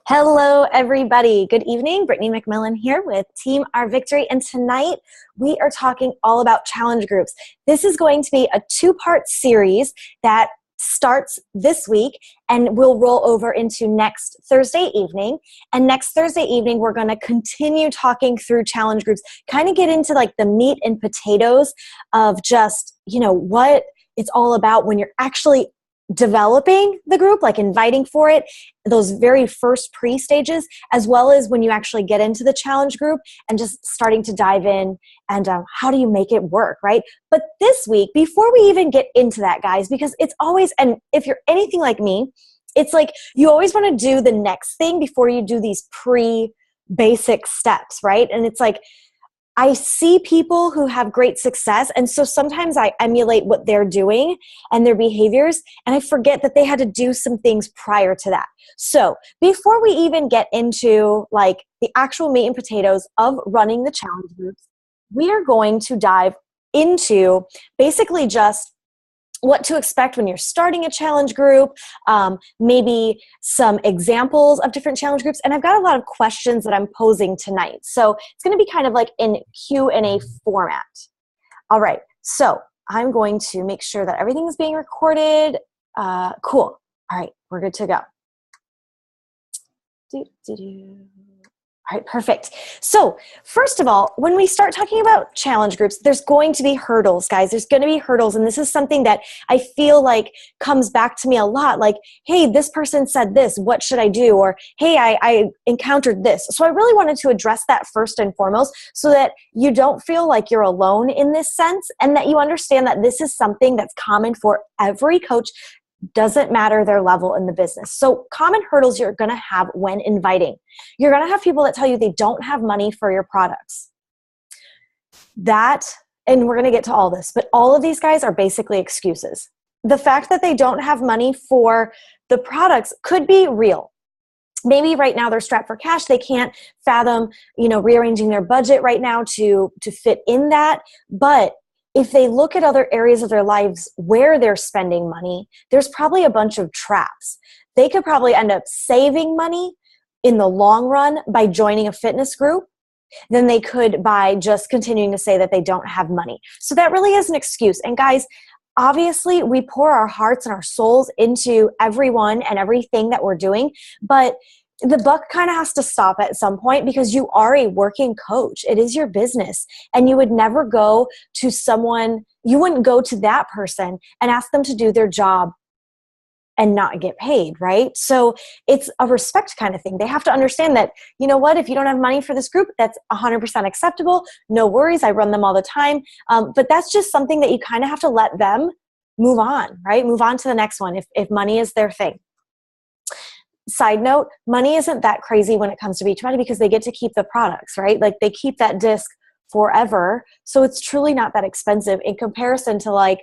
Hello, everybody. Good evening. Brittany McMillan here with Team Our Victory. And tonight we are talking all about challenge groups. This is going to be a two-part series that starts this week and will roll over into next Thursday evening. And next Thursday evening, we're going to continue talking through challenge groups, kind of get into like the meat and potatoes of just, what it's all about when you're actually developing the group, like inviting for it, those very first pre-stages, as well as when you actually get into the challenge group and just starting to dive in and how do you make it work, right? But this week, before we even get into that, guys, because it's always, and if you're anything like me, it's like you always want to do the next thing before you do these pre-basic steps, right? And it's like, I see people who have great success, and so sometimes I emulate what they're doing and their behaviors, and I forget that they had to do some things prior to that. So before we even get into like the actual meat and potatoes of running the challenge groups, we are going to dive into basically just what to expect when you're starting a challenge group, maybe some examples of different challenge groups. And I've got a lot of questions that I'm posing tonight. So it's going to be kind of like in Q&A format. All right. So I'm going to make sure that everything is being recorded. Cool. All right. We're good to go. All right, perfect. So first of all, when we start talking about challenge groups, there's going to be hurdles, guys. There's going to be hurdles. And this is something that I feel like comes back to me a lot. Like, hey, this person said this. What should I do? Or, hey, I encountered this. So I really wanted to address that first and foremost so that you don't feel like you're alone in this sense and that you understand that this is something that's common for every coach. Doesn't matter their level in the business. So common hurdles you're going to have when inviting. You're going to have people that tell you they don't have money for your products. And we're going to get to all this, but all of these guys are basically excuses. The fact that they don't have money for the products could be real. Maybe right now they're strapped for cash. They can't fathom, rearranging their budget right now to fit in that. But if they look at other areas of their lives where they're spending money, there's probably a bunch of traps. They could probably end up saving money in the long run by joining a fitness group than they could by just continuing to say that they don't have money. So that really is an excuse. And guys, obviously we pour our hearts and our souls into everyone and everything that we're doing, but the buck kind of has to stop at some point because you are a working coach. It is your business. And you would never go to someone, you wouldn't go to that person and ask them to do their job and not get paid, right? So it's a respect kind of thing. They have to understand that, if you don't have money for this group, that's 100% acceptable. No worries. I run them all the time. But that's just something that you kind of have to let them move on, right? Move on to the next one if money is their thing. Side note, money isn't that crazy when it comes to Beachbody because they get to keep the products, right? Like they keep that disc forever. So it's truly not that expensive in comparison to like,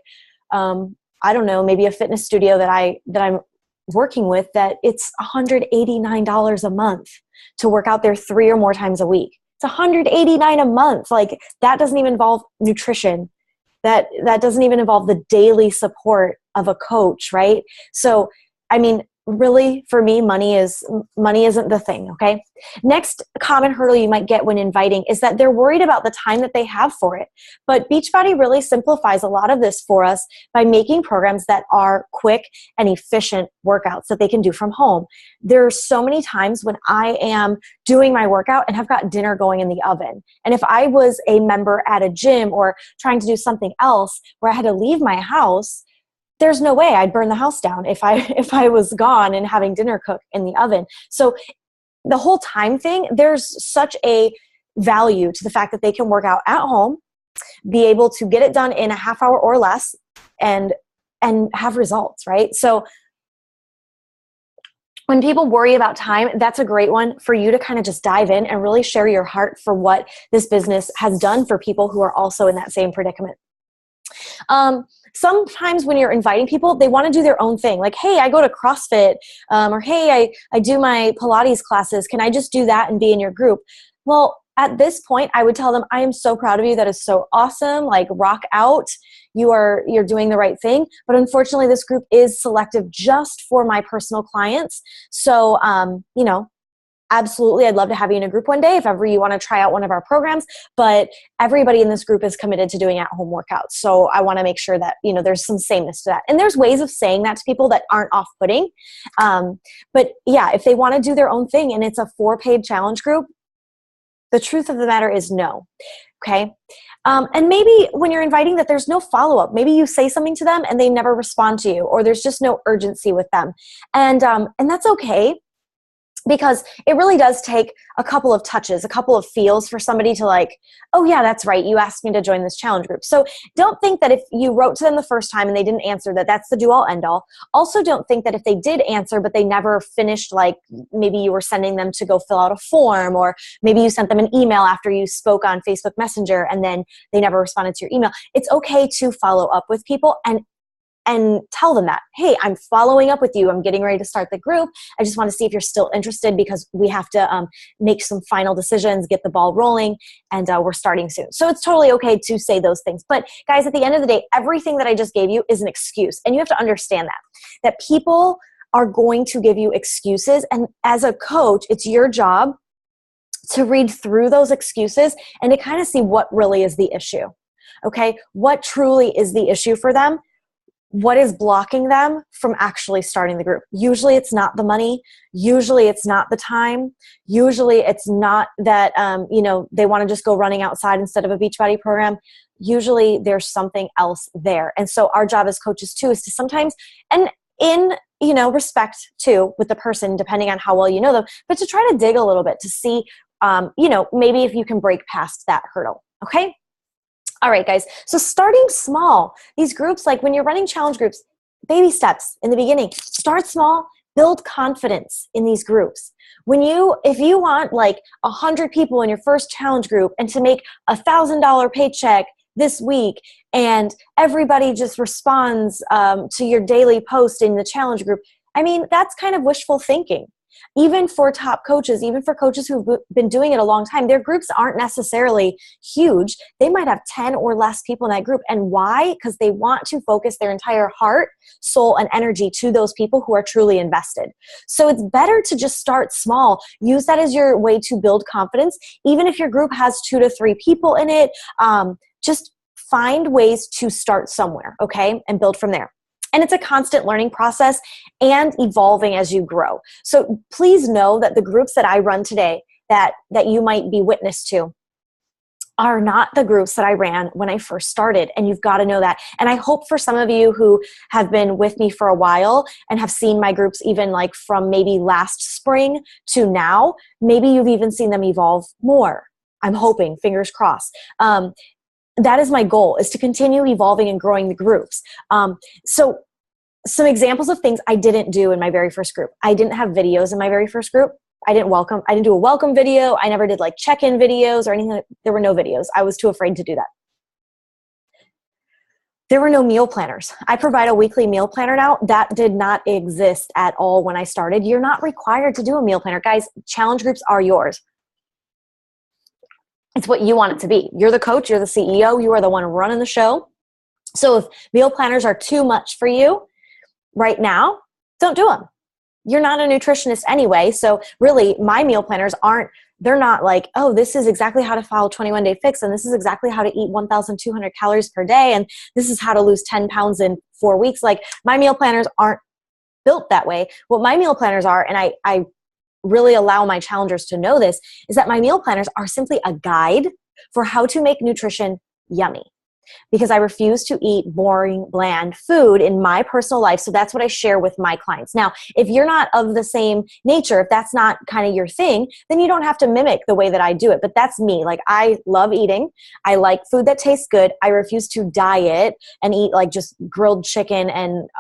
I don't know, maybe a fitness studio that I'm working with that it's $189 a month to work out there 3 or more times a week. It's $189 a month. Like that doesn't even involve nutrition. That doesn't even involve the daily support of a coach, right? So, really, for me, money isn't the thing, okay? Next common hurdle you might get when inviting is that they're worried about the time that they have for it. But Beachbody really simplifies a lot of this for us by making programs that are quick and efficient workouts that they can do from home. There are so many times when I am doing my workout and have got dinner going in the oven. And if I was a member at a gym or trying to do something else where I had to leave my house, there's no way I'd burn the house down if I was gone and having dinner cook in the oven. So the whole time thing, there's such a value to the fact that they can work out at home, be able to get it done in a half hour or less and have results, right? So when people worry about time, that's a great one for you to kind of just dive in and really share your heart for what this business has done for people who are also in that same predicament. Sometimes when you're inviting people, they want to do their own thing. Like, hey, I go to CrossFit, or hey, I do my Pilates classes. Can I just do that and be in your group? Well, at this point, I would tell them, I am so proud of you. That is so awesome. Like, rock out. You're doing the right thing. But unfortunately, this group is selective just for my personal clients. So, absolutely, I'd love to have you in a group one day if ever you want to try out one of our programs, but everybody in this group is committed to doing at-home workouts. So I want to make sure that, there's some sameness to that. And there's ways of saying that to people that aren't off-putting. But yeah, if they want to do their own thing and it's a 4 paid challenge group, the truth of the matter is no. Okay. And maybe when you're inviting that there's no follow-up, maybe you say something to them and they never respond to you, or there's just no urgency with them. And that's okay, because it really does take a couple of touches, a couple of feels for somebody to like, oh yeah, that's right, you asked me to join this challenge group. So don't think that if you wrote to them the first time and they didn't answer, that that's the do-all end-all. Also don't think that if they did answer but they never finished, like maybe you were sending them to go fill out a form, or maybe you sent them an email after you spoke on Facebook Messenger and then they never responded to your email. It's okay to follow up with people and tell them that, hey, I'm following up with you. I'm getting ready to start the group. I just want to see if you're still interested, because we have to make some final decisions, get the ball rolling, and we're starting soon. So it's totally okay to say those things. But guys, at the end of the day, everything that I just gave you is an excuse. And you have to understand that people are going to give you excuses. And as a coach, it's your job to read through those excuses and to kind of see what really is the issue. Okay? What truly is the issue for them? What is blocking them from actually starting the group? Usually it's not the money. Usually it's not the time. Usually it's not that, they want to just go running outside instead of a Beachbody program. Usually there's something else there. And so our job as coaches too is to sometimes, and in, respect too with the person, depending on how well you know them, but to try to dig a little bit to see, maybe if you can break past that hurdle. Okay. All right, guys. So starting small, these groups, like when you're running challenge groups, baby steps in the beginning. Start small, build confidence in these groups. If you want like 100 people in your first challenge group and to make $1,000 paycheck this week, and everybody just responds to your daily post in the challenge group, I mean, that's kind of wishful thinking. Even for top coaches, even for coaches who've been doing it a long time, their groups aren't necessarily huge. They might have 10 or less people in that group. And why? Because they want to focus their entire heart, soul, and energy to those people who are truly invested. So it's better to just start small. Use that as your way to build confidence. Even if your group has 2 to 3 people in it, just find ways to start somewhere, okay? And build from there. And it's a constant learning process and evolving as you grow. So please know that the groups that I run today that you might be witness to are not the groups that I ran when I first started. And you've got to know that. And I hope for some of you who have been with me for a while and have seen my groups even like from maybe last spring to now, maybe you've even seen them evolve more. I'm hoping, fingers crossed. That is my goal, is to continue evolving and growing the groups. So some examples of things I didn't do in my very first group. I didn't have videos in my very first group. I didn't do a welcome video. I never did like check-in videos or anything. There were no videos. I was too afraid to do that. There were no meal planners. I provide a weekly meal planner now. That did not exist at all when I started. You're not required to do a meal planner. Guys, challenge groups are yours. It's what you want it to be. You're the coach, you're the CEO, you are the one running the show. So if meal planners are too much for you right now, don't do them. You're not a nutritionist anyway. So really, my meal planners they're not like, oh, this is exactly how to follow 21-day fix, and this is exactly how to eat 1,200 calories per day, and this is how to lose 10 pounds in 4 weeks. Like, my meal planners aren't built that way. What my meal planners are, and I really allow my challengers to know this, is that my meal planners are simply a guide for how to make nutrition yummy. Because I refuse to eat boring, bland food in my personal life. So that's what I share with my clients. Now, if you're not of the same nature, if that's not kind of your thing, then you don't have to mimic the way that I do it. But that's me. Like, I love eating. I like food that tastes good. I refuse to diet and eat like just grilled chicken and,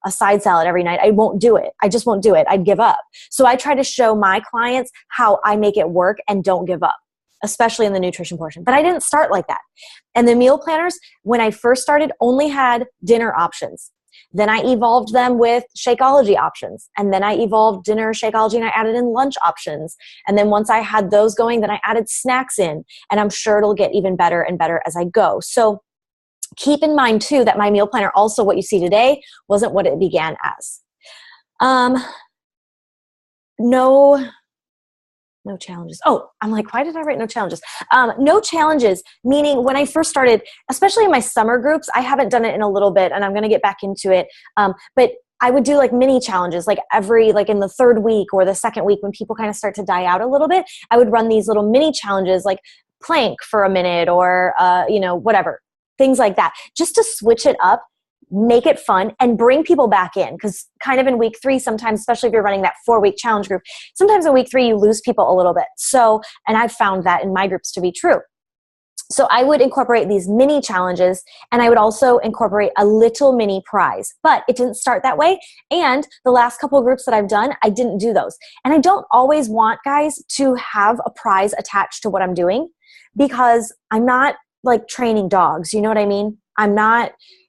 a side salad every night. I won't do it. I just won't do it. I'd give up. So I try to show my clients how I make it work and don't give up, especially in the nutrition portion. But I didn't start like that. And the meal planners, when I first started, only had dinner options. Then I evolved them with Shakeology options. And then I evolved dinner Shakeology and I added in lunch options. And then once I had those going, then I added snacks in. And I'm sure it'll get even better and better as I go. So keep in mind too that my meal planner, also what you see today, wasn't what it began as. No No challenges. Oh, I'm like, why did I write no challenges? No challenges, meaning when I first started, especially in my summer groups, I haven't done it in a little bit and I'm going to get back into it. But I would do like mini challenges, like in the third week or the second week when people kind of start to die out a little bit, I would run these little mini challenges like plank for a minute or, whatever, things like that, just to switch it up, make it fun, and bring people back in. Because kind of in week 3, sometimes, especially if you're running that 4-week challenge group, sometimes in week 3, you lose people a little bit. So, and I've found that in my groups to be true. So I would incorporate these mini challenges, and I would also incorporate a little mini prize, but it didn't start that way. And the last couple of groups that I've done, I didn't do those. And I don't always want guys to have a prize attached to what I'm doing, because I'm not like training dogs. You know what I mean?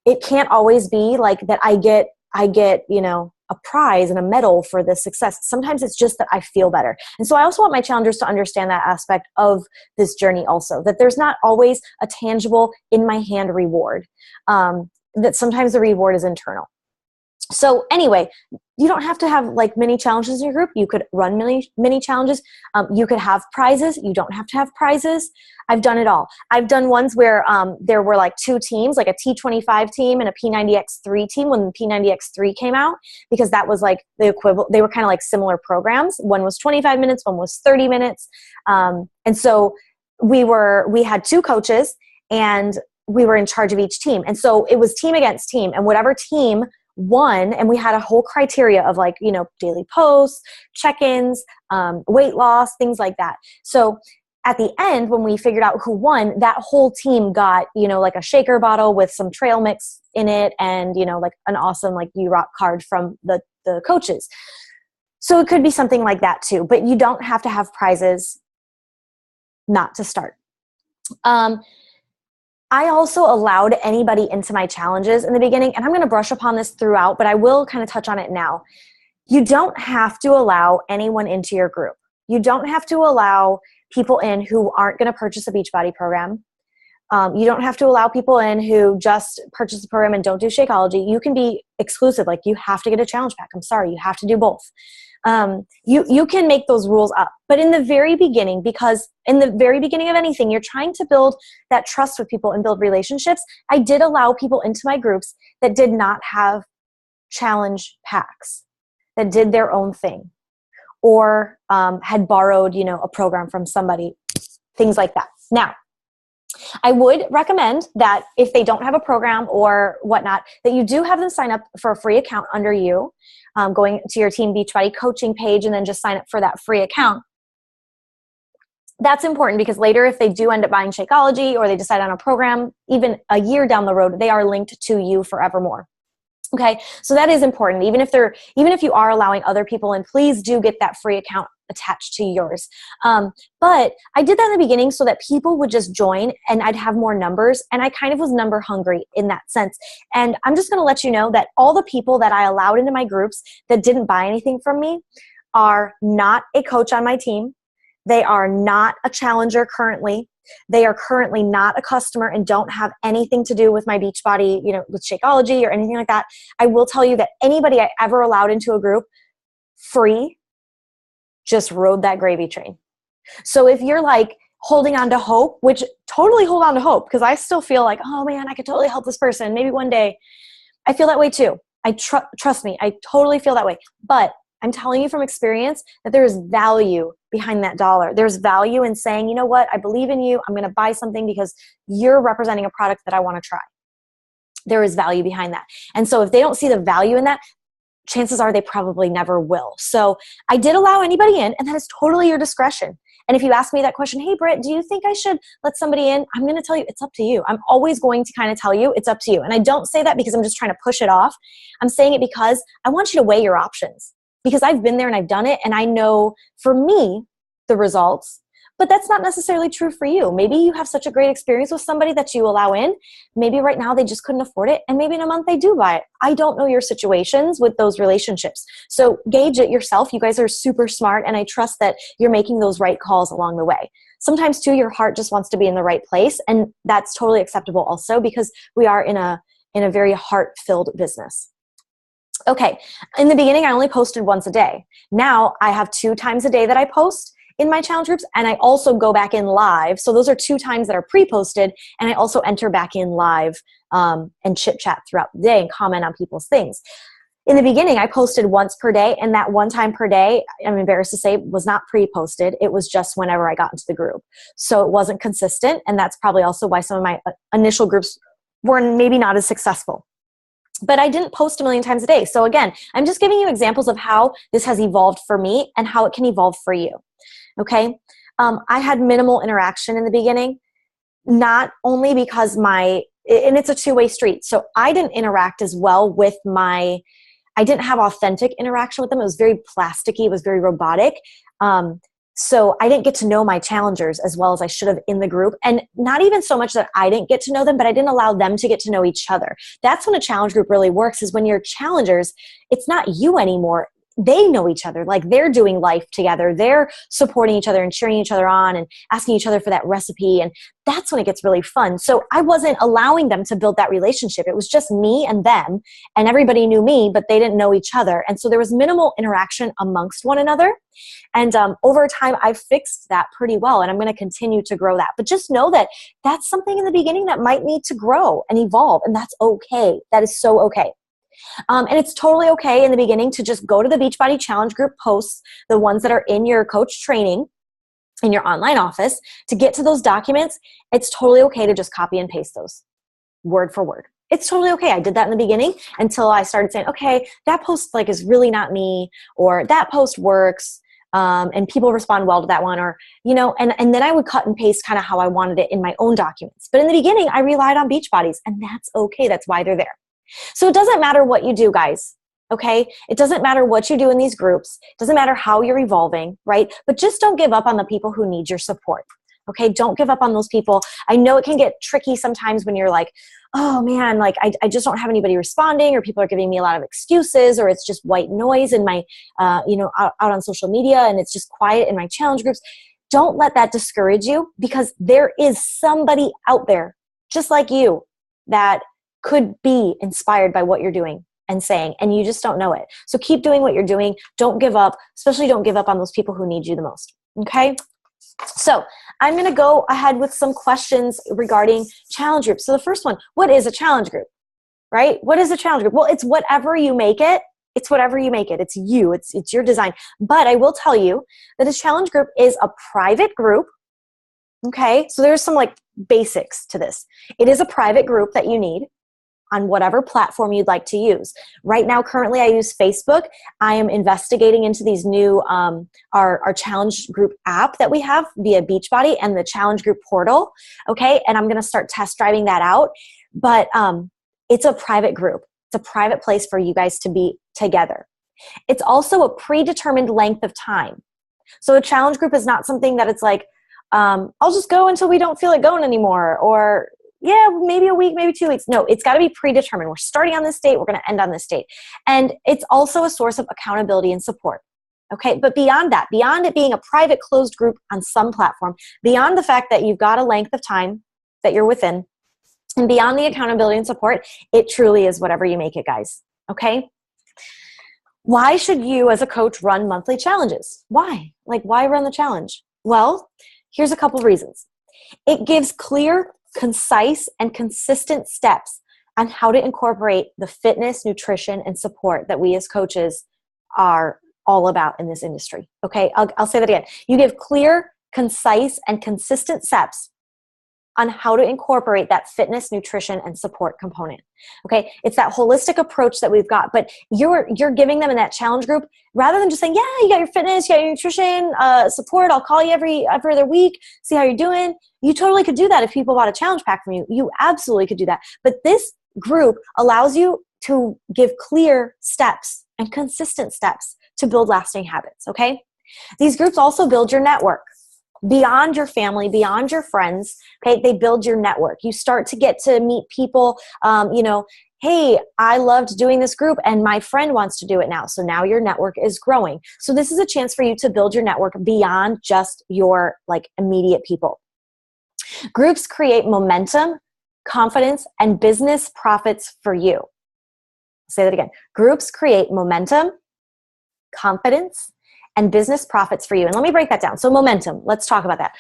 It can't always be like that I get, a prize and a medal for this success. Sometimes it's just that I feel better. And so I also want my challengers to understand that aspect of this journey also, that there's not always a tangible in my hand reward, that sometimes the reward is internal. So anyway, you don't have to have like mini challenges in your group. You could run mini challenges. You could have prizes. You don't have to have prizes. I've done it all. I've done ones where there were like 2 teams, like a T25 team and a P90X3 team when the P90X3 came out, because that was like the equivalent. They were kind of like similar programs. One was 25 minutes, one was 30 minutes. And so we had 2 coaches and we were in charge of each team. And so it was team against team, and whatever team won, and we had a whole criteria of like, daily posts, check-ins, weight loss, things like that. So at the end, when we figured out who won, that whole team got, like a shaker bottle with some trail mix in it and, like an awesome like UROC card from the coaches. So it could be something like that too, but you don't have to have prizes not to start. I also allowed anybody into my challenges in the beginning, and I'm going to brush upon this throughout, but I will kind of touch on it now. You don't have to allow anyone into your group. You don't have to allow people in who aren't going to purchase a Beachbody program. You don't have to allow people in who just purchase the program and don't do Shakeology. You can be exclusive. Like, you have to get a challenge pack. I'm sorry. You have to do both. You can make those rules up. But in the very beginning, because in the very beginning of anything, you're trying to build that trust with people and build relationships. I did allow people into my groups that did not have challenge packs, that did their own thing, or had borrowed, a program from somebody, things like that. Now, I would recommend that if they don't have a program or whatnot, that you do have them sign up for a free account under you, going to your Team Beachbody coaching page and then just sign up for that free account. That's important because later if they do end up buying Shakeology or they decide on a program, even a year down the road, they are linked to you forevermore. Okay, so that is important. Even if you are allowing other people in, please do get that free account attached to yours. But I did that in the beginning so that people would just join and I'd have more numbers, and I kind of was number hungry in that sense. And I'm just going to let you know that all the people that I allowed into my groups that didn't buy anything from me are not a coach on my team. They are not a challenger currently. They are currently not a customer and don't have anything to do with my Beachbody, with Shakeology or anything like that. I will tell you that anybody I ever allowed into a group free just rode that gravy train. So if you're like holding on to hope, which totally hold on to hope, because I still feel like, oh man, I could totally help this person. Maybe one day. I feel that way too. Trust me, I totally feel that way. But I'm telling you from experience that there is value behind that dollar. There's value in saying, you know what, I believe in you. I'm going to buy something because you're representing a product that I want to try. There is value behind that. And so if they don't see the value in that, chances are they probably never will. So I did allow anybody in, and that is totally your discretion. And if you ask me that question, hey, Britt, do you think I should let somebody in? I'm going to tell you it's up to you. I'm always going to kind of tell you it's up to you. And I don't say that because I'm just trying to push it off. I'm saying it because I want you to weigh your options. Because I've been there and I've done it, and I know for me the results, but that's not necessarily true for you. Maybe you have such a great experience with somebody that you allow in. Maybe right now they just couldn't afford it, and maybe in a month they do buy it. I don't know your situations with those relationships. So gauge it yourself. You guys are super smart, and I trust that you're making those right calls along the way. Sometimes too, your heart just wants to be in the right place, and that's totally acceptable also because we are in a very heart-filled business. Okay, in the beginning, I only posted once a day. Now I have 2 times a day that I post, in my challenge groups, and I also go back in live. So those are 2 times that are pre-posted, and I also enter back in live and chit chat throughout the day and comment on people's things. In the beginning, I posted once per day, and that one time per day, I'm embarrassed to say, was not pre-posted. It was just whenever I got into the group. So it wasn't consistent, and that's probably also why some of my initial groups were maybe not as successful. But I didn't post a million times a day. So again, I'm just giving you examples of how this has evolved for me and how it can evolve for you. Okay? I had minimal interaction in the beginning, not only because and it's a two-way street. So I didn't interact as well with I didn't have authentic interaction with them. It was very plasticky. It was very robotic. So I didn't get to know my challengers as well as I should have in the group. And not even so much that I didn't get to know them, but I didn't allow them to get to know each other. That's when a challenge group really works, is when your challengers, it's not you anymore. They know each other. Like, they're doing life together. They're supporting each other and cheering each other on and asking each other for that recipe. And that's when it gets really fun. So I wasn't allowing them to build that relationship. It was just me and them, and everybody knew me, but they didn't know each other. And so there was minimal interaction amongst one another. And over time, I've fixed that pretty well, and I'm going to continue to grow that. But just know that that's something in the beginning that might need to grow and evolve, and that's okay. That is so okay. And it's totally okay in the beginning to just go to the Beachbody Challenge group posts, the ones that are in your coach training, in your online office, to get to those documents. It's totally okay to just copy and paste those word for word. It's totally okay. I did that in the beginning until I started saying, okay, that post is really not me, or that post works. And people respond well to that one, or, and then I would cut and paste kind of how I wanted it in my own documents. But in the beginning, I relied on Beachbodies, and that's okay. That's why they're there. So it doesn't matter what you do, guys. Okay? It doesn't matter what you do in these groups. It doesn't matter how you're evolving, right? But just don't give up on the people who need your support. Okay? Don't give up on those people. I know it can get tricky sometimes when you're like, oh man, I just don't have anybody responding, or people are giving me a lot of excuses, or it's just white noise in my, out on social media, and it's just quiet in my challenge groups. Don't let that discourage you, because there is somebody out there just like you that could be inspired by what you're doing and saying, and you just don't know it. So keep doing what you're doing. Don't give up, especially don't give up on those people who need you the most. Okay? So I'm going to go ahead with some questions regarding challenge groups. So the first one, what is a challenge group? Right? What is a challenge group? Well, it's whatever you make it. It's whatever you make it. It's you. It's your design. But I will tell you that a challenge group is a private group. Okay? So there's some basics to this. It is a private group that you need on whatever platform you'd like to use. Right now, currently, I use Facebook. I am investigating into these new, our challenge group app that we have via Beachbody and the challenge group portal. Okay. And I'm going to start test driving that out. But it's a private group. It's a private place for you guys to be together. It's also a predetermined length of time. So a challenge group is not something that it's I'll just go until we don't feel like going anymore, or yeah, maybe a week, maybe 2 weeks. No, it's got to be predetermined. We're starting on this date. We're going to end on this date. And it's also a source of accountability and support. Okay, but beyond that, beyond it being a private closed group on some platform, beyond the fact that you've got a length of time that you're within, and beyond the accountability and support, it truly is whatever you make it, guys. Okay? Why should you as a coach run monthly challenges? Why? Why run the challenge? Well, here's a couple of reasons. It gives clear, concise, and consistent steps on how to incorporate the fitness, nutrition, and support that we as coaches are all about in this industry. Okay, I'll say that again. You give clear, concise, and consistent steps on how to incorporate that fitness, nutrition, and support component. Okay, it's that holistic approach that we've got, but you're giving them in that challenge group, rather than just saying, yeah, you got your fitness, you got your nutrition, support, I'll call you every other week, see how you're doing. You totally could do that if people bought a challenge pack from you. You absolutely could do that. But this group allows you to give clear steps and consistent steps to build lasting habits, okay? These groups also build your network. Beyond your family, beyond your friends, okay, they build your network. You start to get to meet people, hey, I loved doing this group and my friend wants to do it now. So now your network is growing. So this is a chance for you to build your network beyond just your immediate people. Groups create momentum, confidence, and business profits for you. I'll say that again. Groups create momentum, confidence, and business profits for you. And let me break that down. So momentum, let's talk about that.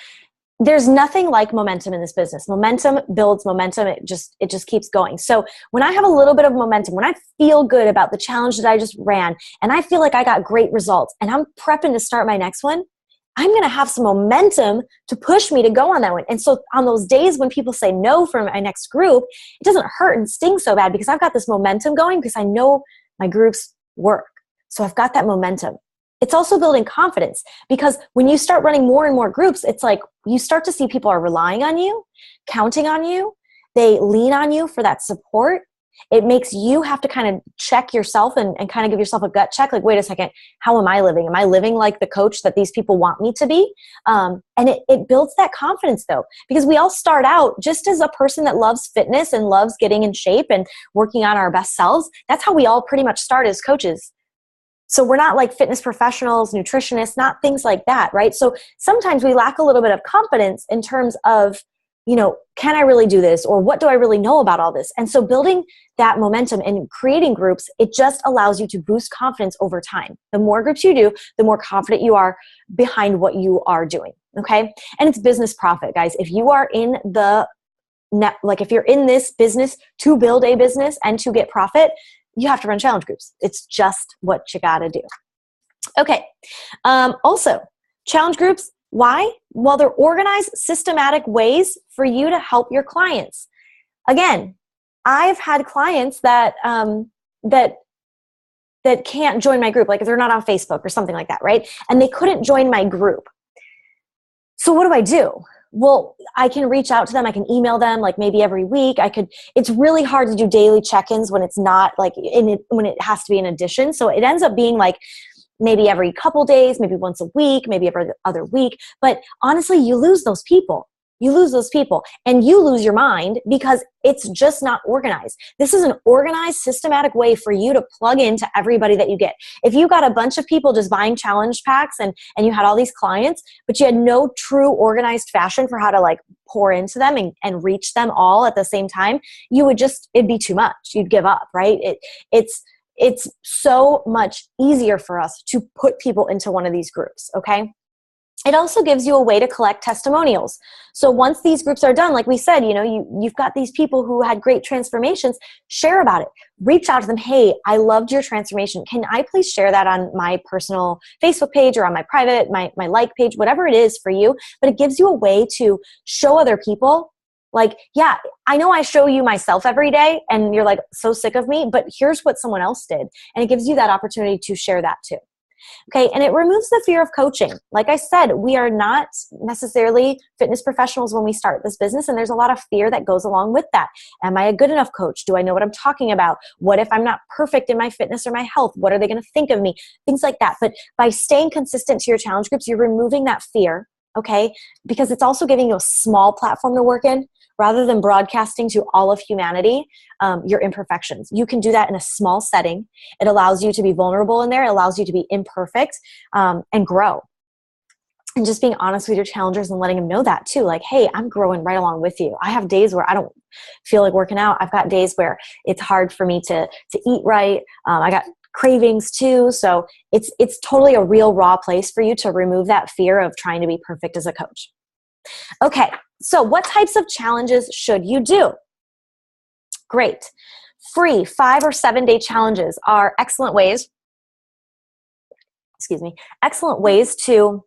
There's nothing like momentum in this business. Momentum builds momentum. It just keeps going. So when I have a little bit of momentum, when I feel good about the challenge that I just ran, and I feel like I got great results, and I'm prepping to start my next one, I'm going to have some momentum to push me to go on that one. And so on those days when people say no for my next group, it doesn't hurt and sting so bad because I've got this momentum going because I know my groups work. So I've got that momentum. It's also building confidence because when you start running more and more groups, it's like you start to see people are relying on you, counting on you. They lean on you for that support. It makes you have to kind of check yourself and kind of give yourself a gut check. Like, wait a second, how am I living? Am I living like the coach that these people want me to be? And it builds that confidence though, because we all start out just as a person that loves fitness and loves getting in shape and working on our best selves. That's how we all pretty much start as coaches. So we're not like fitness professionals, nutritionists, not things like that, right? So sometimes we lack a little bit of confidence in terms of, can I really do this? Or what do I really know about all this? And so building that momentum and creating groups, it just allows you to boost confidence over time. The more groups you do, the more confident you are behind what you are doing, okay? And it's business profit, guys. If you are in if you're in this business to build a business and to get profit, you have to run challenge groups. It's just what you got to do. Okay. Also, challenge groups, why? Well, they're organized, systematic ways for you to help your clients. Again, I've had clients that can't join my group, like if they're not on Facebook or something like that, right? And they couldn't join my group. So what do? Well, I can reach out to them. I can email them like maybe every week. It's really hard to do daily check-ins when it's not like when it has to be an addition. So it ends up being like maybe every couple days, maybe once a week, maybe every other week. But honestly, you lose those people. And you lose your mind because it's just not organized. This is an organized, systematic way for you to plug into everybody that you get. If you got a bunch of people just buying challenge packs and you had all these clients, but you had no true organized fashion for how to like pour into them and reach them all at the same time, it'd be too much. You'd give up, right? It's so much easier for us to put people into one of these groups, okay? It also gives you a way to collect testimonials. So once these groups are done, like we said, you've got these people who had great transformations, share about it. Reach out to them. Hey, I loved your transformation. Can I please share that on my personal Facebook page or on my private, my like page, whatever it is for you. But it gives you a way to show other people like, yeah, I know I show you myself every day and you're like so sick of me, but here's what someone else did. And it gives you that opportunity to share that too. Okay, and it removes the fear of coaching. Like I said, we are not necessarily fitness professionals when we start this business, and there's a lot of fear that goes along with that. Am I a good enough coach? Do I know what I'm talking about? What if I'm not perfect in my fitness or my health? What are they going to think of me? Things like that. But by staying consistent to your challenge groups, you're removing that fear, okay? Because it's also giving you a small platform to work in rather than broadcasting to all of humanity your imperfections. You can do that in a small setting. It allows you to be vulnerable in there. It allows you to be imperfect and grow. And just being honest with your challengers and letting them know that too. Like, hey, I'm growing right along with you. I have days where I don't feel like working out. I've got days where it's hard for me to eat right. I got cravings too. So it's totally a real raw place for you to remove that fear of trying to be perfect as a coach. Okay, so what types of challenges should you do? Great. Free 5 or 7 day challenges are excellent ways to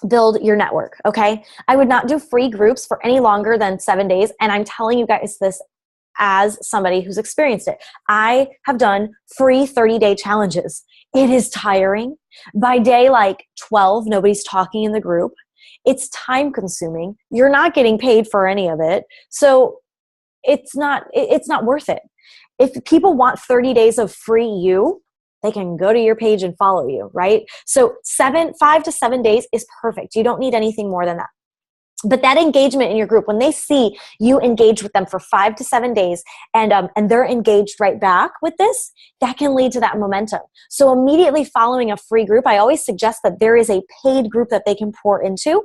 build your network, okay? I would not do free groups for any longer than 7 days, and I'm telling you guys this as somebody who's experienced it. I have done free 30-day challenges. It is tiring. By day like 12, nobody's talking in the group. It's time consuming. You're not getting paid for any of it. So it's not worth it. If people want 30 days of free you, they can go to your page and follow you, right? So 5 to 7 days is perfect. You don't need anything more than that. But that engagement in your group, when they see you engage with them for 5 to 7 days and they're engaged right back with this, that can lead to that momentum. So immediately following a free group, I always suggest that there is a paid group that they can pour into.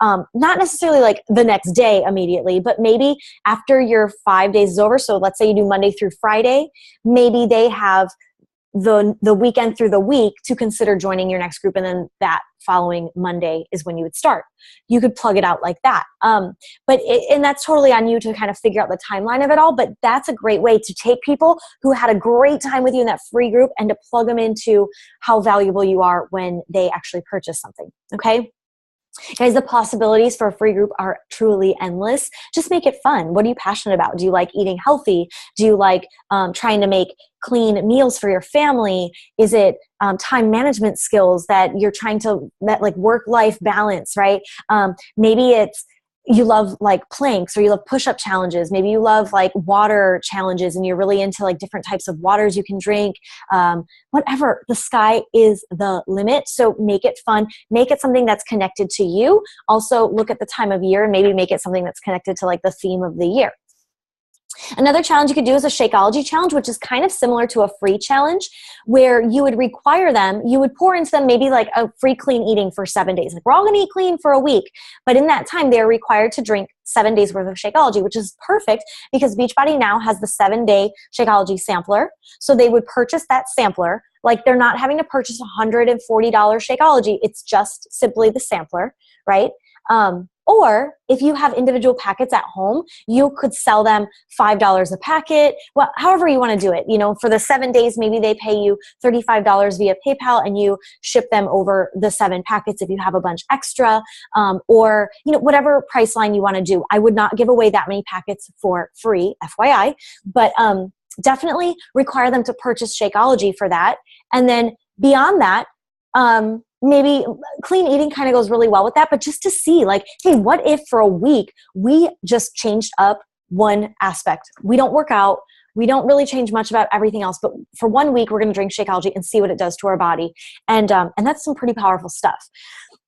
Not necessarily like the next day immediately, but maybe after your 5 days is over. So let's say you do Monday through Friday, maybe they have the weekend through the week to consider joining your next group. And then that following Monday is when you would start. You could plug it out like that. And that's totally on you to kind of figure out the timeline of it all. But that's a great way to take people who had a great time with you in that free group and to plug them into how valuable you are when they actually purchase something. Okay. Guys, the possibilities for a free group are truly endless. Just make it fun. What are you passionate about? Do you like eating healthy? Do you like trying to make clean meals for your family? Is it time management skills that you're trying to, that like work-life balance, right? Maybe it's you love like planks, or you love push-up challenges. Maybe you love like water challenges and you're really into like different types of waters you can drink. Whatever, the sky is the limit. So make it fun. Make it something that's connected to you. Also look at the time of year and maybe make it something that's connected to like the theme of the year. Another challenge you could do is a Shakeology challenge, which is kind of similar to a free challenge, where you would require them, you would pour into them maybe like a free clean eating for 7 days. Like, we're all going to eat clean for a week. But in that time, they're required to drink 7 days worth of Shakeology, which is perfect because Beachbody now has the 7-day Shakeology sampler. So they would purchase that sampler. Like, they're not having to purchase $140 Shakeology. It's just simply the sampler, right? Or if you have individual packets at home, you could sell them $5 a packet. Well, however you want to do it. You know, for the 7 days, maybe they pay you $35 via PayPal and you ship them over the 7 packets if you have a bunch extra, or, you know, whatever price line you want to do. I would not give away that many packets for free, FYI, but definitely require them to purchase Shakeology for that. And then beyond that, maybe clean eating kind of goes really well with that, but just to see like, hey, what if for a week we just changed up one aspect? We don't work out. We don't really change much about everything else, but for 1 week, we're going to drink Shakeology and see what it does to our body. And that's some pretty powerful stuff.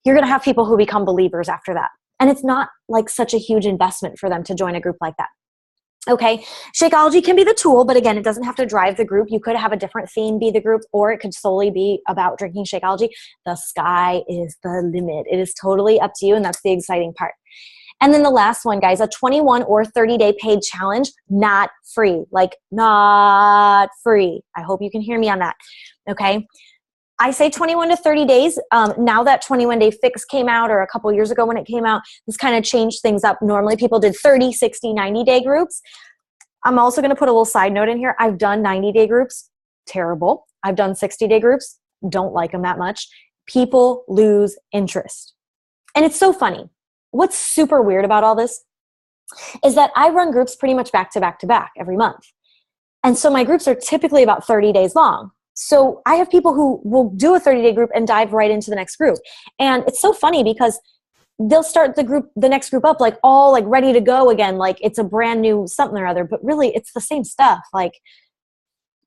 You're going to have people who become believers after that. And it's not like such a huge investment for them to join a group like that. Okay, Shakeology can be the tool, but again, it doesn't have to drive the group. You could have a different theme be the group, or it could solely be about drinking Shakeology. The sky is the limit. It is totally up to you, and that's the exciting part. And then the last one, guys, a 21 or 30-day paid challenge, not free. Like, not free. I hope you can hear me on that, okay? I say 21 to 30 days. Now that 21-day fix came out, or a couple years ago when it came out, this kind of changed things up. Normally people did 30, 60, 90-day groups. I'm also going to put a little side note in here. I've done 90-day groups. Terrible. I've done 60-day groups. Don't like them that much. People lose interest. And it's so funny. What's super weird about all this is that I run groups pretty much back to back to back every month. And so my groups are typically about 30 days long. So I have people who will do a 30-day group and dive right into the next group. And it's so funny because they'll start the next group up like all like ready to go again. Like it's a brand new something or other, but really it's the same stuff. Like,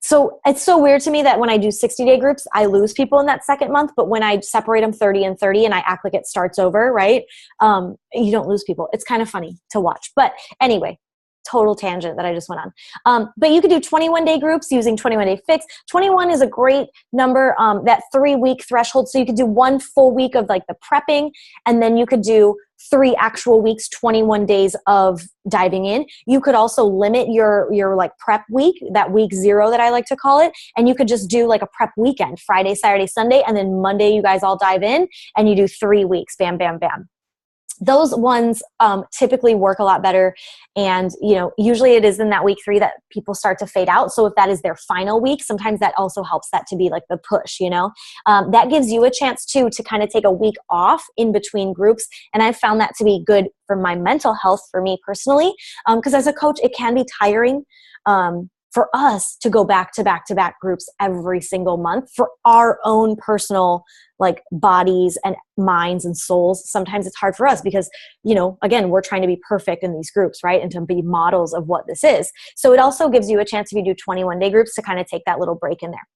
so it's so weird to me that when I do 60-day groups, I lose people in that second month. But when I separate them 30 and 30 and I act like it starts over, right? You don't lose people. It's kind of funny to watch. But anyway, total tangent that I just went on. But you could do 21-day groups using 21-day fix. 21 is a great number, that 3-week threshold. So you could do 1 full week of like the prepping, and then you could do 3 actual weeks, 21 days of diving in. You could also limit your like prep week, that week 0 that I like to call it. And you could just do like a prep weekend, Friday, Saturday, Sunday, and then Monday you guys all dive in and you do 3 weeks, bam, bam, bam. Those ones typically work a lot better. And, you know, usually it is in that week 3 that people start to fade out. So if that is their final week, sometimes that also helps that to be like the push, you know, that gives you a chance too, to kind of take a week off in between groups. And I've found that to be good for my mental health, for me personally, because as a coach, it can be tiring. For us to go back to back to back groups every single month for our own personal like bodies and minds and souls. Sometimes it's hard for us because, you know, again, we're trying to be perfect in these groups, right? And to be models of what this is. So it also gives you a chance if you do 21-day groups to kind of take that little break in there.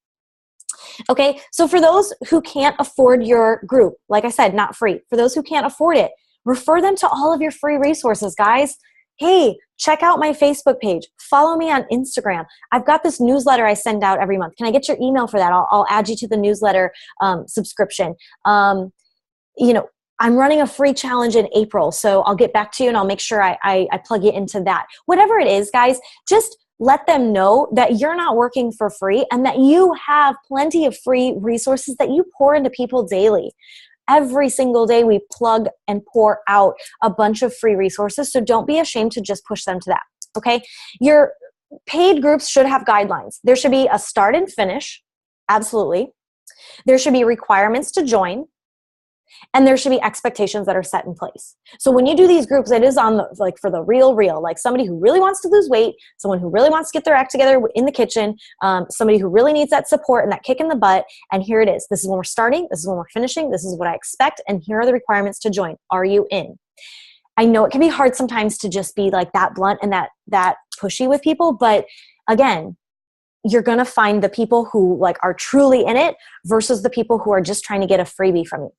Okay. So for those who can't afford your group, like I said, not free. For those who can't afford it, refer them to all of your free resources, guys. Hey, check out my Facebook page. Follow me on Instagram. I've got this newsletter I send out every month. Can I get your email for that? I'll add you to the newsletter subscription. You know, I'm running a free challenge in April, so I'll get back to you and I'll make sure I plug you into that. Whatever it is, guys, just let them know that you're not working for free and that you have plenty of free resources that you pour into people daily. Every single day we plug and pour out a bunch of free resources. So don't be ashamed to just push them to that. Okay. Your paid groups should have guidelines. There should be a start and finish. Absolutely. There should be requirements to join. And there should be expectations that are set in place. So when you do these groups, it is on the, like for the real, like somebody who really wants to lose weight, someone who really wants to get their act together in the kitchen, somebody who really needs that support and that kick in the butt. And here it is. This is when we're starting. This is when we're finishing. This is what I expect. And here are the requirements to join. Are you in? I know it can be hard sometimes to just be like that blunt and that pushy with people. But again, you're going to find the people who like are truly in it versus the people who are just trying to get a freebie from you.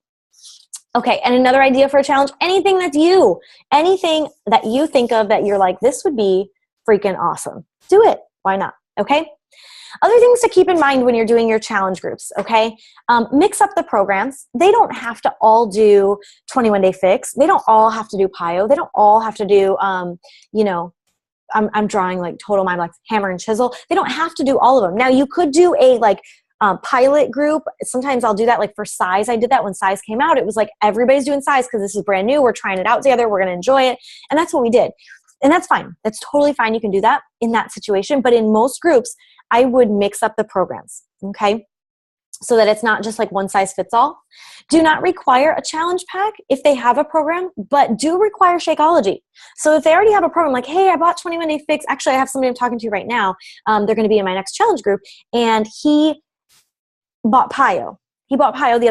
Okay, and another idea for a challenge, anything that you think of that you're like, this would be freaking awesome. Do it. Why not? Okay. Other things to keep in mind when you're doing your challenge groups, okay? Mix up the programs. They don't have to all do 21 Day Fix. They don't all have to do PiYo. They don't all have to do, I'm drawing like total mind, like hammer and chisel. They don't have to do all of them. Now you could do a pilot group. Sometimes I'll do that like for size. I did that when size came out. It was like everybody's doing size because this is brand new. We're trying it out together. We're going to enjoy it. And that's what we did. And that's fine. That's totally fine. You can do that in that situation. But in most groups, I would mix up the programs. Okay. So that it's not just like one size fits all. Do not require a challenge pack if they have a program, but do require Shakeology. So if they already have a program, like, hey, I bought 21 Day Fix. Actually, I have somebody I'm talking to right now. They're going to be in my next challenge group. And he bought PiYo. He bought PiYo the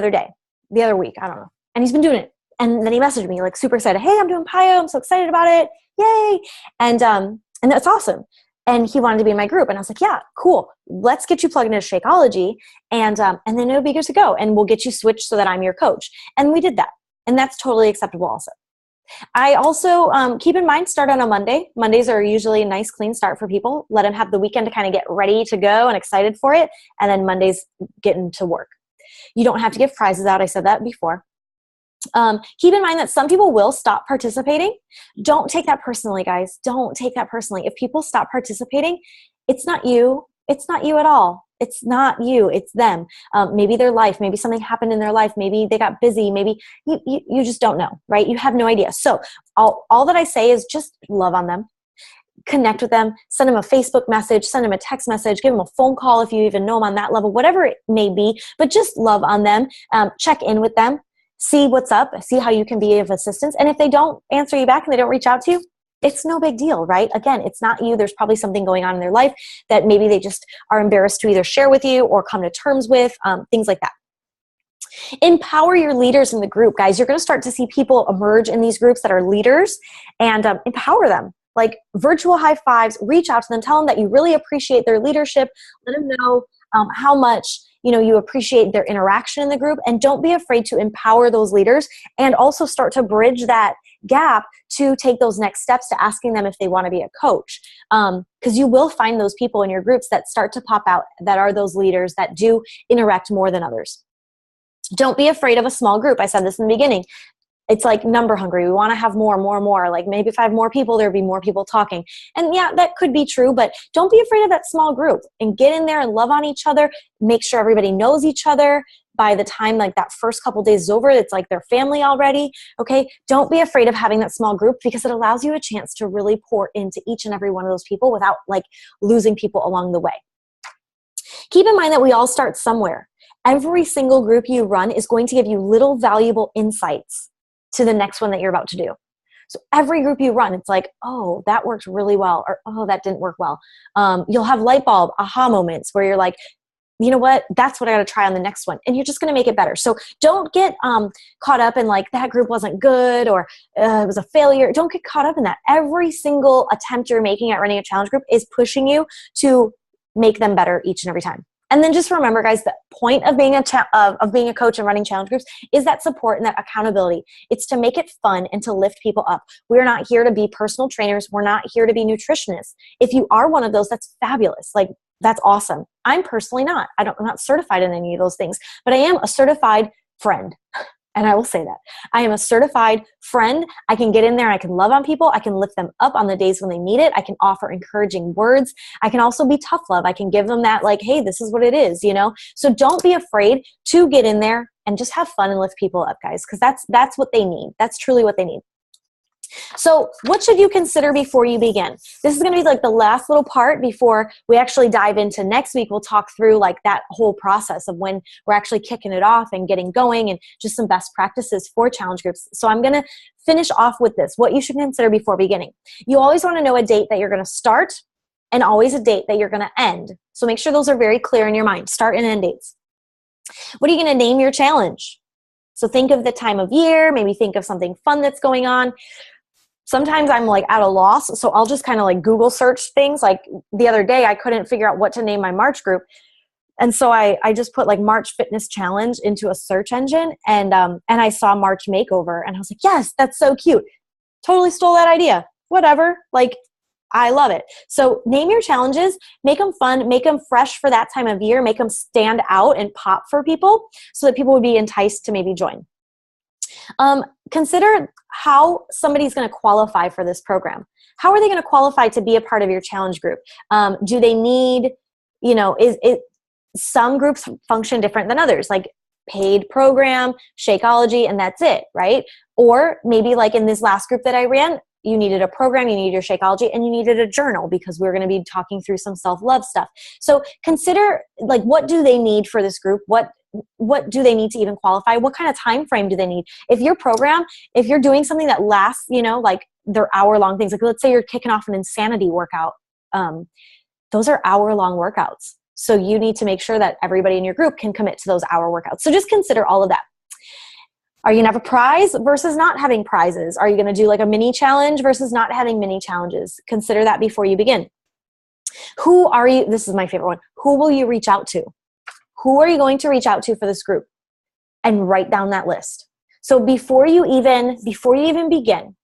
other week. I don't know. And he's been doing it. And then he messaged me like super excited. Hey, I'm doing PiYo. I'm so excited about it. Yay. And that's awesome. And he wanted to be in my group. And I was like, yeah, cool. Let's get you plugged into Shakeology. And then it'll be good to go. And we'll get you switched so that I'm your coach. And we did that. And that's totally acceptable also. I also keep in mind, start on a Monday. Mondays are usually a nice, clean start for people. Let them have the weekend to kind of get ready to go and excited for it. And then Mondays get into work. You don't have to give prizes out. I said that before. Keep in mind that some people will stop participating. Don't take that personally, guys. Don't take that personally. If people stop participating, it's not you. It's not you at all. It's not you. It's them. Maybe their life, maybe something happened in their life. Maybe they got busy. Maybe you just don't know, right? You have no idea. So all that I say is just love on them. Connect with them, send them a Facebook message, send them a text message, give them a phone call if you even know them on that level, whatever it may be, but just love on them. Check in with them. See what's up, see how you can be of assistance. And if they don't answer you back and they don't reach out to you, it's no big deal, right? Again, it's not you. There's probably something going on in their life that maybe they just are embarrassed to either share with you or come to terms with, things like that. Empower your leaders in the group, guys. You're going to start to see people emerge in these groups that are leaders and empower them. Like virtual high fives, reach out to them, tell them that you really appreciate their leadership. Let them know how much you appreciate their interaction in the group, and don't be afraid to empower those leaders and also start to bridge that gap to take those next steps to asking them if they want to be a coach. Because you will find those people in your groups that start to pop out that are those leaders that do interact more than others. Don't be afraid of a small group. I said this in the beginning. It's like number hungry. We want to have more. Like maybe if I have more people, there'll be more people talking. And yeah, that could be true, but don't be afraid of that small group and get in there and love on each other. Make sure everybody knows each other. By the time like that first couple days is over, it's like their family already. Okay. Don't be afraid of having that small group because it allows you a chance to really pour into each and every one of those people without like losing people along the way. Keep in mind that we all start somewhere. Every single group you run is going to give you little valuable insights to the next one that you're about to do. So every group you run, it's like, oh, that worked really well, or oh, that didn't work well. You'll have light bulb aha moments where you're like, you know what, that's what I got to try on the next one. And you're just going to make it better. So don't get caught up in like that group wasn't good or it was a failure. Don't get caught up in that. Every single attempt you're making at running a challenge group is pushing you to make them better each and every time. And then just remember, guys, the point of being a coach and running challenge groups is that support and that accountability. It's to make it fun and to lift people up. We're not here to be personal trainers. We're not here to be nutritionists. If you are one of those, that's fabulous. Like, that's awesome. I'm personally not. I'm not certified in any of those things, but I am a certified friend. And I will say that. I am a certified friend. I can get in there and I can love on people. I can lift them up on the days when they need it. I can offer encouraging words. I can also be tough love. I can give them that like, hey, this is what it is, you know? So don't be afraid to get in there and just have fun and lift people up, guys, because that's what they need. That's truly what they need. So what should you consider before you begin? This is going to be like the last little part before we actually dive into next week. We'll talk through like that whole process of when we're actually kicking it off and getting going and just some best practices for challenge groups. So I'm going to finish off with this, what you should consider before beginning. You always want to know a date that you're going to start and always a date that you're going to end. So make sure those are very clear in your mind, start and end dates. What are you going to name your challenge? So think of the time of year, maybe think of something fun that's going on. Sometimes I'm like at a loss, so I'll just kind of like Google search things. Like the other day, I couldn't figure out what to name my March group. And so I just put like March Fitness Challenge into a search engine and I saw March Makeover and I was like, yes, that's so cute. Totally stole that idea. Whatever. Like, I love it. So name your challenges, make them fun, make them fresh for that time of year, make them stand out and pop for people so that people would be enticed to maybe join. Consider how somebody's going to qualify for this program. How are they going to qualify to be a part of your challenge group? Do they need, you know, some groups function different than others, like paid program, Shakeology, and that's it, right? Or maybe like in this last group that I ran, you needed a program, you needed your Shakeology, and you needed a journal because we're going to be talking through some self-love stuff. So consider like, what do they need for this group? What do they need to even qualify? What kind of time frame do they need? If your program, if you're doing something that lasts, you know, like they're hour-long things, like let's say you're kicking off an insanity workout, those are hour-long workouts. So you need to make sure that everybody in your group can commit to those hour workouts. So just consider all of that. Are you going to have a prize versus not having prizes? Are you going to do like a mini challenge versus not having mini challenges? Consider that before you begin. Who are you? This is my favorite one. Who will you reach out to? Who are you going to reach out to for this group? And write down that list. So before you even begin,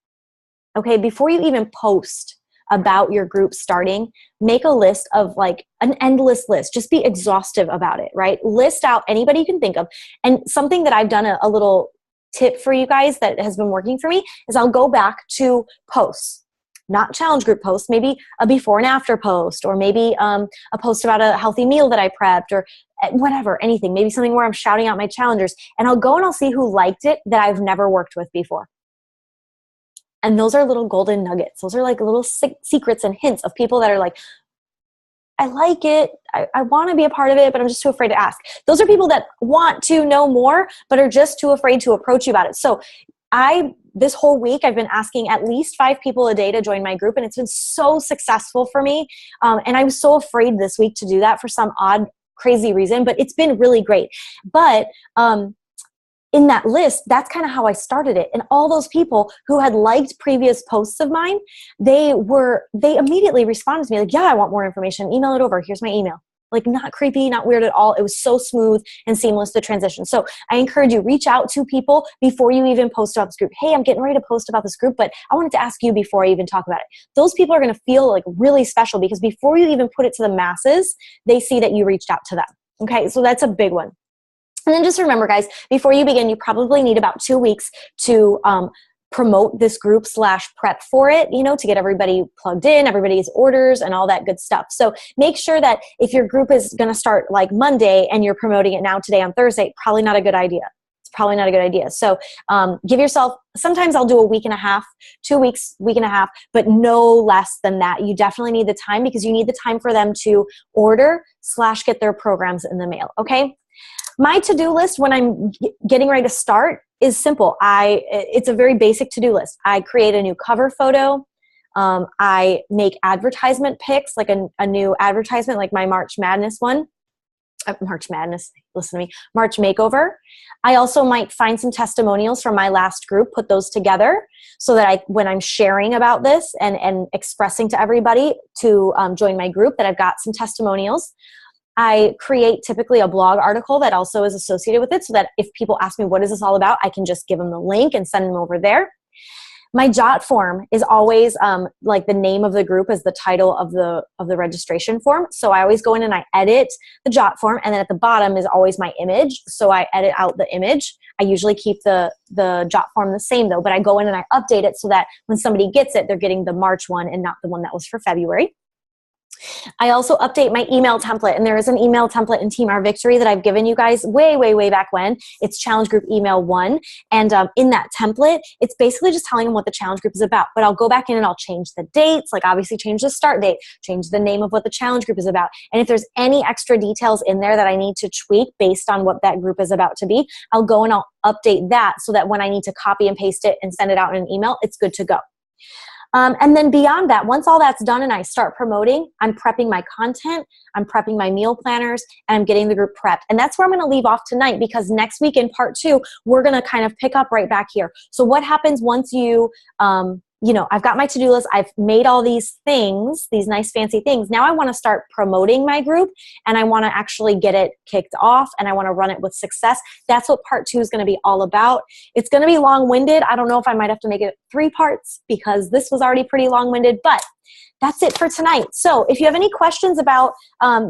okay, before you even post about your group starting, make a list of like an endless list. Just be exhaustive about it, right? List out anybody you can think of. And something that I've done a little tip for you guys that has been working for me is I'll go back to posts, not challenge group posts, maybe a before and after post, or maybe a post about a healthy meal that I prepped, or whatever, anything, maybe something where I'm shouting out my challengers, and I'll go and I'll see who liked it that I've never worked with before. And those are little golden nuggets. Those are like little secrets and hints of people that are like, I like it. I want to be a part of it, but I'm just too afraid to ask. Those are people that want to know more, but are just too afraid to approach you about it. So this whole week, I've been asking at least 5 people a day to join my group, and it's been so successful for me. And I was so afraid this week to do that for some odd, crazy reason, but it's been really great. But in that list, that's kind of how I started it. And all those people who had liked previous posts of mine, they immediately responded to me like, yeah, I want more information. Email it over. Here's my email. Like, not creepy, not weird at all. It was so smooth and seamless, the transition. So I encourage you, reach out to people before you even post about this group. Hey, I'm getting ready to post about this group, but I wanted to ask you before I even talk about it. Those people are going to feel like really special because before you even put it to the masses, they see that you reached out to them. Okay, so that's a big one. And then just remember, guys, before you begin, you probably need about 2 weeks to promote this group / prep for it, to get everybody plugged in, everybody's orders and all that good stuff. So make sure that if your group is going to start like Monday and you're promoting it now today on Thursday, probably not a good idea. It's probably not a good idea. So give yourself, sometimes I'll do a week and a half, 2 weeks, week and a half, but no less than that. You definitely need the time because you need the time for them to order / get their programs in the mail. Okay. My to-do list when I'm getting ready to start is simple. It's a very basic to-do list. I create a new cover photo. I make advertisement pics, like a new advertisement, like my March Madness one. March Madness, listen to me. March Makeover. I also might find some testimonials from my last group, put those together so that when I'm sharing about this and expressing to everybody to join my group, that I've got some testimonials. I create typically a blog article that also is associated with it so that if people ask me what is this all about, I can just give them the link and send them over there. My Jot form is always like the name of the group is the title of the registration form. So I always go in and I edit the Jot form, and then at the bottom is always my image. So I edit out the image. I usually keep the Jot form the same though, but I go in and I update it so that when somebody gets it, they're getting the March one and not the one that was for February. I also update my email template, and there is an email template in Team Our Victory that I've given you guys way back when. It's Challenge Group Email 1, and in that template, it's basically just telling them what the challenge group is about, but I'll go back in and I'll change the dates, like obviously change the start date, change the name of what the challenge group is about, and if there's any extra details in there that I need to tweak based on what that group is about to be, I'll go and I'll update that so that when I need to copy and paste it and send it out in an email, it's good to go. And then beyond that, once all that's done and I start promoting, I'm prepping my content, I'm prepping my meal planners, and I'm getting the group prepped. And that's where I'm going to leave off tonight, because next week in part 2, we're going to kind of pick up right back here. So what happens once you, I've got my to-do list, I've made all these things, these nice fancy things. Now I want to start promoting my group, and I want to actually get it kicked off, and I want to run it with success. That's what part 2 is going to be all about. It's going to be long-winded. I don't know if I might have to make it 3 parts because this was already pretty long-winded, but that's it for tonight. So if you have any questions about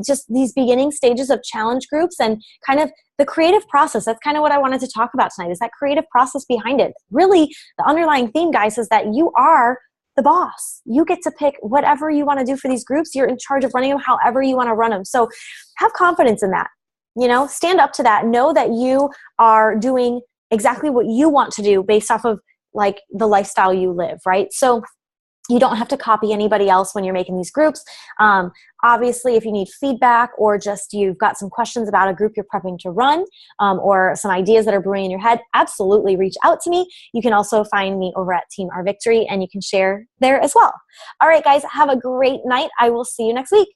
just these beginning stages of challenge groups and kind of the creative process, that's kind of what I wanted to talk about tonight, is that creative process behind it. Really, the underlying theme, guys, is that you are the boss. You get to pick whatever you want to do for these groups. You're in charge of running them however you want to run them. So have confidence in that. Stand up to that. Know that you are doing exactly what you want to do based off of like the lifestyle you live, right? So you don't have to copy anybody else when you're making these groups. Obviously, if you need feedback or just you've got some questions about a group you're prepping to run, or some ideas that are brewing in your head, absolutely reach out to me. You can also find me over at Team Our Victory, and you can share there as well. All right, guys, have a great night. I will see you next week.